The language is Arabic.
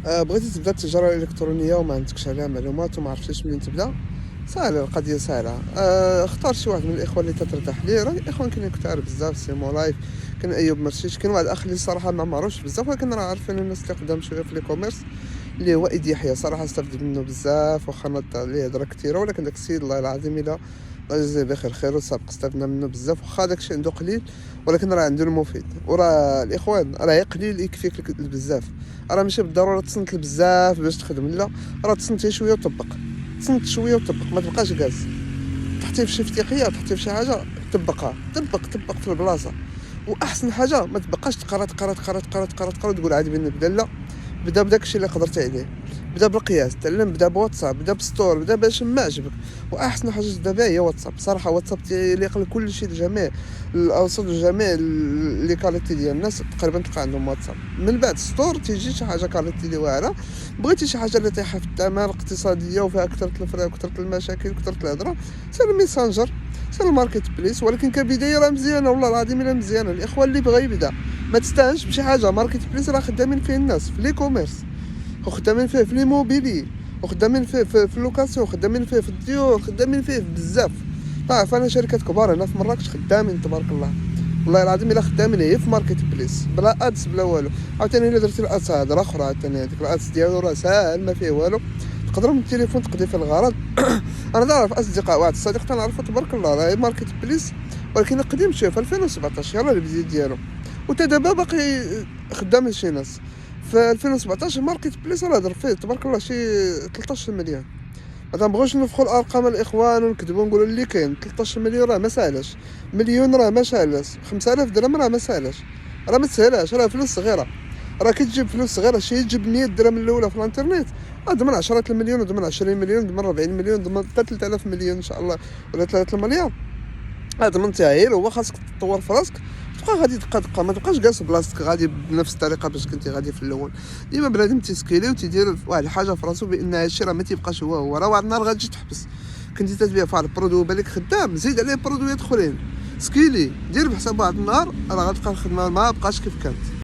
بغيتي تبدا التجاره الالكترونيه وما عندكش عليها معلومات وما عرفتيش منين تبدا. ساهله القضيه ساهله. اختار شي واحد من الاخوان اللي ترتاح ليه. راه الاخوان كاينين كثار بزاف، سيمو لايف، كاين ايوب مرشيش، كاين واحد الاخ اللي الصراحه ما معروفش بزاف ولكن راه عارفين الناس اللي قدام شويه في لي كوميرس، اللي هو ايدي يحيى. صراحه استفدت منه بزاف واخا نض عليه هضره كثيره، ولكن داك السيد الله العظيم الا الله يجزيه بخير خير وسابق استفدنا منه بزاف. واخا داكشي عنده قليل ولكن راه عنده المفيد. وراه الاخوان راه قليل يكفيك بزاف. راه ماشي بالضروره تصنت بزاف باش تخدم، لا، راه تصنت شويه وطبق. تصنت شويه وطبق، ما تبقاش جالس تحطيه في شي فتيقيه، تحطيه في شي حاجه طبقها، طبق في البلاصه. واحسن حاجه ما تبقاش تقرا وتقول عادي بان نبدا، لا، بدا بداك الشيء اللي قدرت عليه. بدا بالقياس، تعلم، بدا بواتساب، بدا بستور، بدا باش ما عجبك. واحسن حاجه دابا هي واتساب. صراحه واتساب تيليق لكل شيء، لجميع الاوساط وجميع لي كاليتي ديال الناس تقريبا تلقى عندهم واتساب. من بعد ستور تيجي شي حاجه كاليتي اللي واعره. بغيتي شي حاجه اللي طايحه في الثمن، اقتصاديه وفيها كثره الفرق وكثره المشاكل وكثره الهضره، سير الميسنجر، سير الماركت بليس. ولكن كبدايه راه مزيانه، والله العظيم الا مزيانه. الاخوان اللي بغى يبدا ما تستهانش بشي حاجه. ماركت بليس راه خدامين فيه الناس في لي كوميرس، وخدامين فيه في لي موبيلي، وخدامين فيه في اللوكاسيون، خدامين فيه في الديور، خدامين فيه بزاف. تعرف انا شركات كبار هنا في مراكش خدامين تبارك الله، والله العظيم الا خدامين هي في ماركت بليس بلا ادس بلا والو. عاوتاني الا درتي الادس هضره اخرى، عاوتاني هذيك الادس ديالو راه ساهل ما فيه والو، تقدر من التليفون تقضي في الغرض. انا نعرف اصدقاء، واحد الصديق تنعرفو تبارك الله راه ماركت بليس، ولكن قديم شويه في 2017 يلاه البداية ديالو، وتا دابا باقي خدام لشي ناس. في 2017 ماركت بليس راه هضر فيه تبارك الله شي 13 مليون. ما تنبغيوش نفخوا الارقام الاخوان ونكذبوا ونقولوا اللي كاين 13 مليون راه ما ساهلاش. مليون راه ما ساهلاش. 5000 درهم راه ما ساهلاش، راه ما تسهلاش، راه فلوس صغيره. راه كي تجيب فلوس صغيره شي تجيب 100 درهم الاولى في الانترنت، ضمن 10 المليون، وضمن 20 مليون، ضمن 40 مليون، ضمن 3000 مليون ان شاء الله، ولا 3 مليار. هذا من تاهيل. هو خاصك تطور في راسك، تبقى غادي دقه ما تبقاش جالس بلاصتك غادي بنفس الطريقه باش كنتي غادي في الاول. ديما بنادم تيسكيلي وتيدير واحد الحاجه في راسو بان هادشي راه ما تيبقاش هو راه واحد النهار غتجي تحبس. كنتي تتبيع في واحد البرودوي وبالك خدام، زيد عليه برودويات اخرين، سكيلي، دير بحساب واحد النهار راه غتلقى الخدمه ما بقاش كيف كانت.